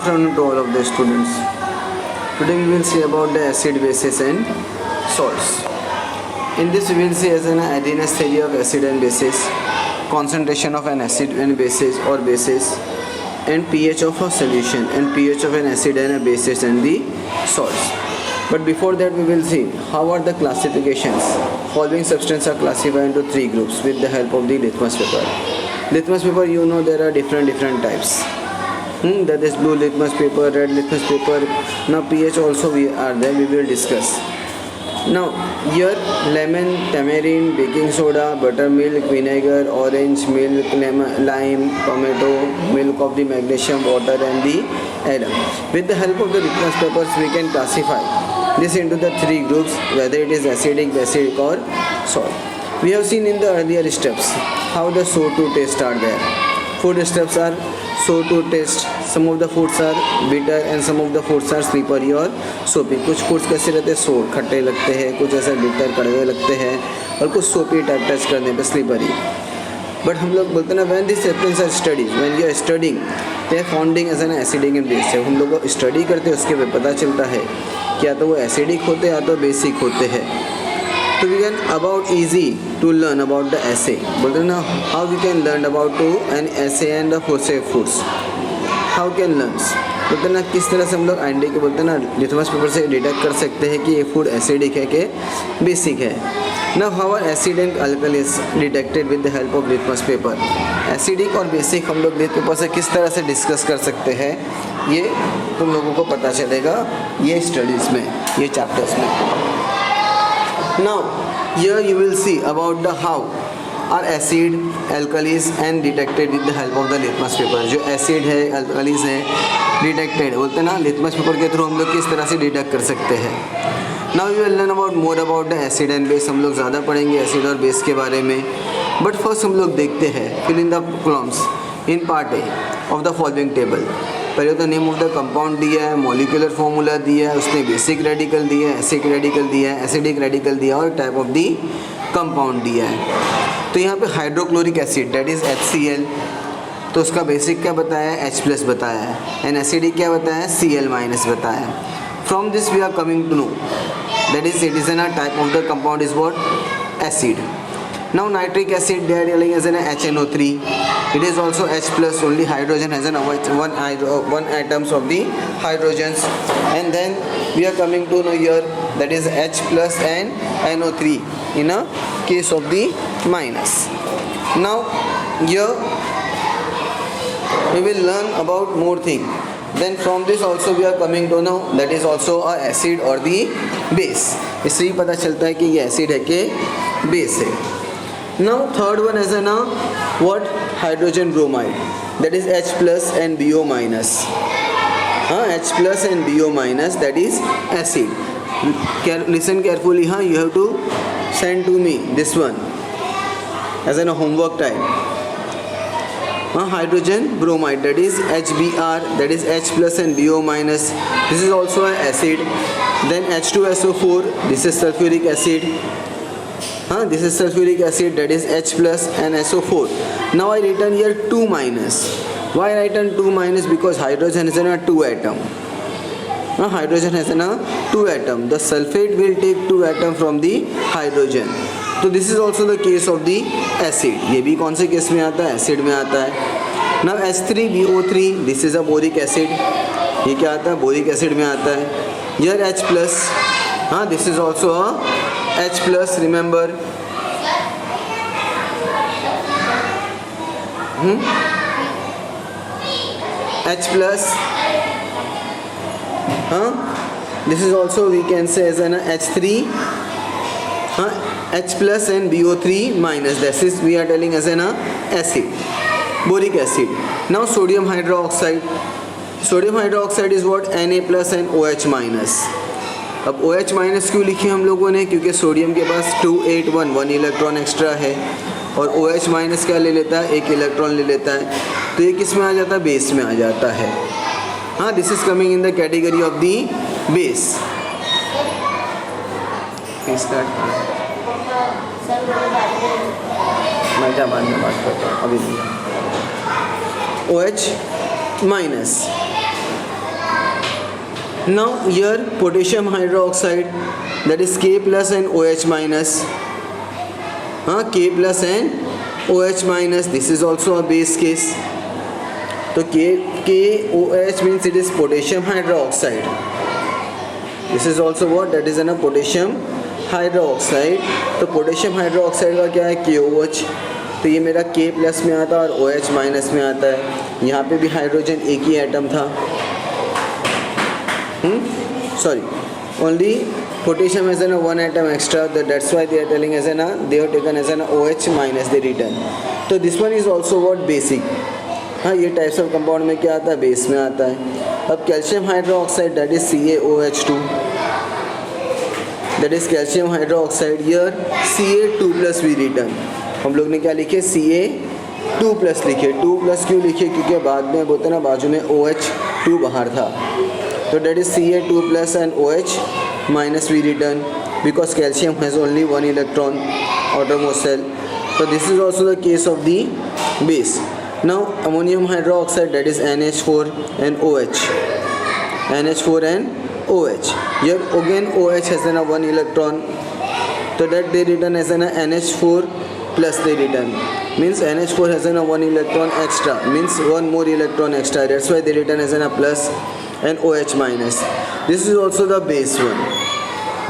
afternoon to all of the students. Today we will see about the acid, bases and salts. In this we will see as an Arrhenius theory of acid and bases, concentration of an acid and bases or bases, and pH of a solution and pH of an acid and a bases and the salts. But before that we will see how are the classifications. Following substances are classified into three groups with the help of the litmus paper. Litmus paper, you know there are different types. That is blue litmus paper, red litmus paper. Now pH also we are there, we will discuss. Now here lemon, tamarind, baking soda, buttermilk, vinegar, orange milk, lime, tomato, milk of the magnesium, water and the atom. With the help of the litmus papers we can classify this into the three groups, whether it is acidic, basic or salt. We have seen in the earlier steps how the so-to taste are there. Food steps are so-to taste. Some of the foods are bitter and some of the foods are slippery और soapy. कुछ foods कैसे रहते हैं, सोर खट्टे लगते हैं, कुछ ऐसे bitter कड़वे लगते हैं और कुछ soapy टाइप टच करने पे slippery. But हम लोग बोलते हैं ना, when these substances are studied, when you are studying, they are founding as an acidic and basic. हम लोग स्टडी करते हैं उसके पे पता चलता है कि या तो वो एसिडिक होते हैं या तो बेसिक होते हैं. तो we can about easy to learn about the assay. बोलते हैं ना, how we can learn about to an assay and the process foods. How can learn? बोलते हैं ना किस तरह से हम लोग आइंडे के बोलते हैं ना लिथमस पेपर से डिटेक्ट कर सकते हैं कि ये फूड एसिडिक है कि बेसिक है. Now how are acid and alkalis detected with the help of litmus paper? Acidic और बेसिक हम लोग लिथ पेपर से किस तरह से डिस्कस कर सकते हैं, ये तुम लोगों को पता चलेगा ये स्टडीज़ में, ये चैप्टर्स में. Now here you will see about the how are acid, alkalis and detected with the help of the litmus paper. जो acid है, alkalis है, detected बोलते हैं ना litmus paper के थ्रू हम लोग किस तरह से डिटेक्ट कर सकते हैं. Now you will learn about more about the acid and base. हम लोग ज़्यादा पढ़ेंगे acid और base के बारे में. But first हम लोग देखते हैं fill in the columns in part A of the following table. पहले तो नेम ऑफ द कंपाउंड दिया है, मॉलिक्यूलर फॉर्मूला दिया है, उसने बेसिक रेडिकल दिया है, एसिडिक रेडिकल दिया है, एसिडिक रेडिकल दिया है और टाइप ऑफ दी कंपाउंड दिया है. तो यहाँ पे hydrochloric acid that is HCl, तो उसका बेसिक क्या बताया है, H+ बताया है, एंड एसिडिक क्या बताया है, Cl- बताया है. From this we are coming to know that is it is an type of the compound is what, acid. Now nitric acid they are telling as an HNO3. It is also H+, only hydrogen has an one atoms of the hydrogens. And then we are coming to know here that is H+ and NO3 in a case of the minus. Now here we will learn about more thing. Then from this also we are coming to know that is also a acid or the base. इससे ही पता चलता है कि ये acid है कि base है. Now third one is a what, hydrogen bromide, that is H+ and BO-. H+ and BO-, that is acid. Listen carefully, you have to send to me this one as a homework type. Hydrogen bromide, that is HBr, that is H+ and BO-. This is also an acid. Then H2SO4, this is sulfuric acid. This is sulfuric acid, that is H+ and SO4. Now I written here 2-. Why I written 2-? Because hydrogen is in a 2 atom. Hydrogen has a 2 atom. The sulfate will take 2 atom from the hydrogen. So this is also the case of the acid. ये भी कौन से case में आता है, acid में आता है. Now H3BO3, this is a boric acid. ये क्या आता है, boric acid में आता है. Here H+, this is also a H+, remember. H+, this is also we can say as an H3, H+ and BO3-. This is we are telling as an acid, boric acid. Now sodium hydroxide. Sodium hydroxide is what, Na+ and OH-. अब OH- क्यों लिखे हम लोगों ने, क्योंकि sodium के पास 281 1 electron extra है और OH- क्या ले लेता है, 1 इलेक्ट्रॉन ले लेता है. तो ये किस में आ जाता है, बेस में आ जाता है. This is coming in the category of the base. मैं क्या बाद में बात करता हूँ, अभी OH-. Now here potassium hydroxide, that is K plus and OH minus. K plus and OH minus. This is also a base case. So KOH means it is potassium hydroxide. This is also what? That is a potassium hydroxide. तो potassium hydroxide का क्या है? KOH. तो ये मेरा K plus में आता है और OH माइनस में आता है. यहाँ पे भी हाइड्रोजन एक ही एटम था. Sorry, only potassium has an one atom extra. That's why they are telling as an they have taken as an OH minus they return. So this one is also what? Basic. हाँ, ये types of compound में क्या आता है? Base में आता है. अब calcium hydroxide, that is CaOH2. That is calcium hydroxide. Here Ca2 plus we return. हम लोग ने क्या लिखे? Ca2 प्लस लिखे. 2 प्लस क्यों लिखे? क्योंकि बाद में बोलते ना बाजू में OH2 बाहर था. तो that is Ca2 plus and OH minus we return because calcium has only one electron outermost shell. So this is also the case of the base. Now ammonium hydroxide, that is NH4 and OH. NH4 and OH. Here again OH has an one electron. So that they return as an NH4 plus they return. Means NH4 has an one electron extra. Means one more electron extra. That's why they return as an plus and OH minus. This is also the base one.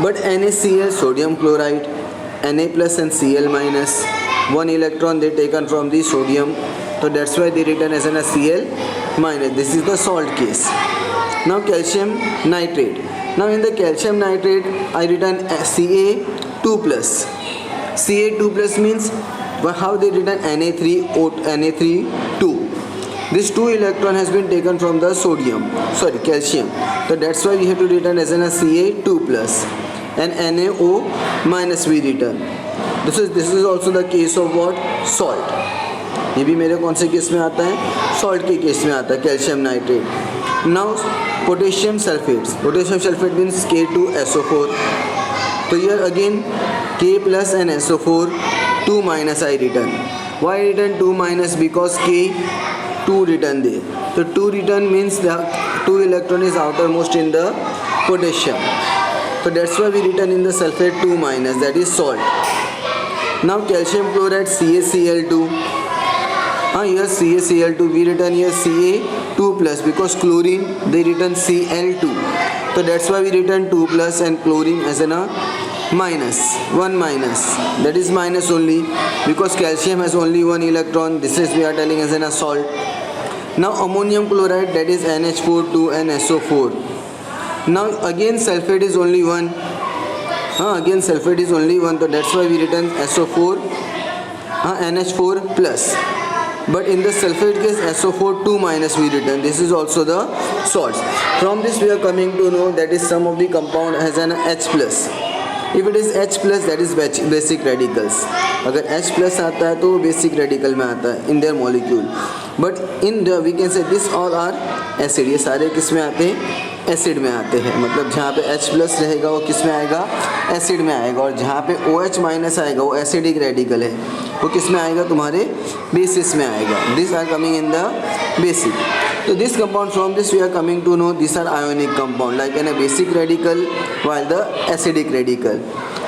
But NaCl, sodium chloride, Na plus and Cl minus, one electron they taken from the sodium, so that's why they return as an Cl minus. This is the salt case. Now calcium nitrate. Now in the calcium nitrate I return Ca2 plus. Ca2 plus means how they return Na3 2. This 2 electron has been taken from the calcium. So that's why we have to return as an Ca2 plus and NaO minus we return. This is also the case of what? Salt. ये भी मेरे कौन से case में आता है? Salt के case में आता है, calcium nitrate. Now potassium sulphates. Potassium sulphate means K2SO4. तो here again K plus and SO4 2 minus I return. Why return 2 minus? Because K2 return there. So 2 return means the 2 electron is outermost in the potassium. So that's why we return in the sulfate 2 minus, that is salt. Now calcium chloride CaCl2. Here CaCl2 we return here Ca2 plus because chlorine they return Cl2. So that's why we return 2 plus and chlorine as an minus, 1 minus, that is minus only because calcium has only one electron. This is we are telling as an salt. Now ammonium chloride, that is NH4 2 and SO4. Now again sulfate is only one. Again sulfate is only one, so that's why we return SO4 NH4 plus. But in the sulfate case SO4 2 minus we return. This is also the salts. From this we are coming to know that is some of the compound has an H plus. If it is H plus, that is basic radicals. अगर H plus आता है तो basic radical में आता है in their molecule. But in the we can say this all are acid. ये सारे किस में आते हैं? एसिड में आते हैं. मतलब जहाँ पे H प्लस रहेगा वो किस में आएगा? एसिड में आएगा. और जहाँ पे OH माइनस आएगा वो एसिडिक रेडिकल है, वो किस में आएगा? तुम्हारे बेसिस में आएगा. This are coming in the basic. So this compound, from this we are coming to know these are ionic compound, like in a basic radical while the acidic radical.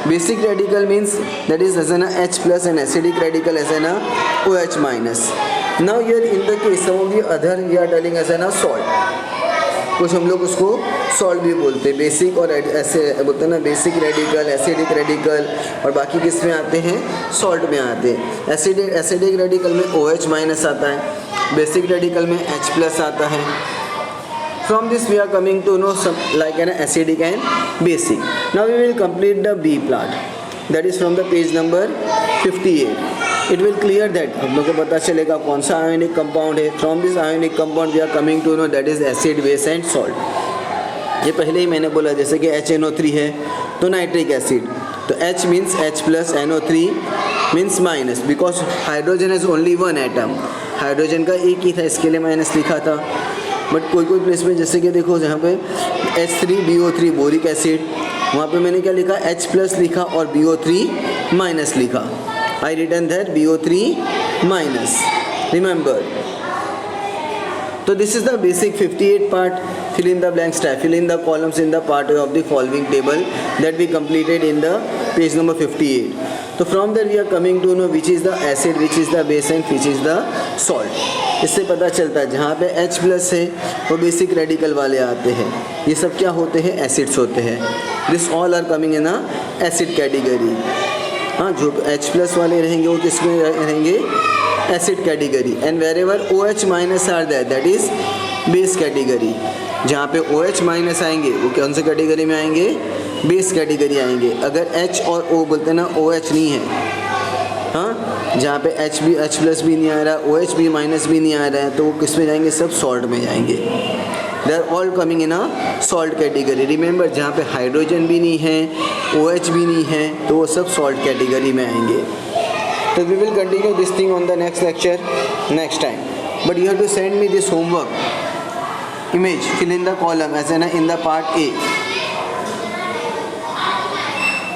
Basic radical means that is as an H plus and acidic radical as an OH minus. Now here in the case some of the other we are telling as an salt. कुछ हम लोग उसको salt भी बोलते हैं. Basic और ऐसे बोलते हैं ना, बेसिक रेडिकल, एसिडिक रेडिकल, और बाकी किस में आते हैं? सॉल्ट में आते हैं. एसिडिक रेडिकल में OH माइनस आता है, बेसिक रेडिकल में H प्लस आता है. From this we are coming to know some like an acidic and basic. Now we will complete the B part. That is from the page number 58. It will clear that हम लोग को पता चलेगा कौन सा ionic compound है. From this ionic compound we are coming to know that is acid, base and salt. ये पहले ही मैंने बोला, जैसे कि HNO3 है तो नाइट्रिक एसिड, तो H means H plus, NO3 means minus because hydrogen has only one atom. Hydrogen का एक ही था, इसके लिए माइनस लिखा था. बट कोई प्लेस में जैसे कि देखो जहाँ पे H3BO3 बोरिक एसिड, वहाँ पे मैंने क्या लिखा? H प्लस लिखा और BO3 माइनस लिखा. I written that BO3 minus. Remember. So this is the basic 58 part. fill in the blanks type, fill in the columns in the part of the following table that we completed in the page number 58. तो from there we are coming to know which is the acid, which is the base and which is the salt. इससे पता चलता है जहाँ पे H plus है वो basic radical वाले आते हैं, ये सब क्या होते हैं, एसिड्स होते हैं. This all are coming in a acid category. हाँ, जो H प्लस वाले रहेंगे वो किस में रहेंगे, acid category. And wherever OH minus are that is base category. जहाँ पे OH माइनस आएंगे वो कौन से कैटेगरी में आएंगे, बेस कैटेगरी आएंगे. अगर H और O बोलते हैं ना, OH नहीं है, हाँ, जहाँ पे H प्लस भी नहीं आ रहा, OH भी माइनस भी नहीं आ रहा है, तो वो किस में जाएंगे, सब सॉल्ट में जाएंगे. They are all coming in a salt category. Remember, जहाँ पे हाइड्रोजन भी नहीं है, OH भी नहीं है, तो वो सब सॉल्ट कैटेगरी में आएंगे. तो we will continue this thing on the next lecture next time. But you have to send me this homework image, fill in the column as in the part A.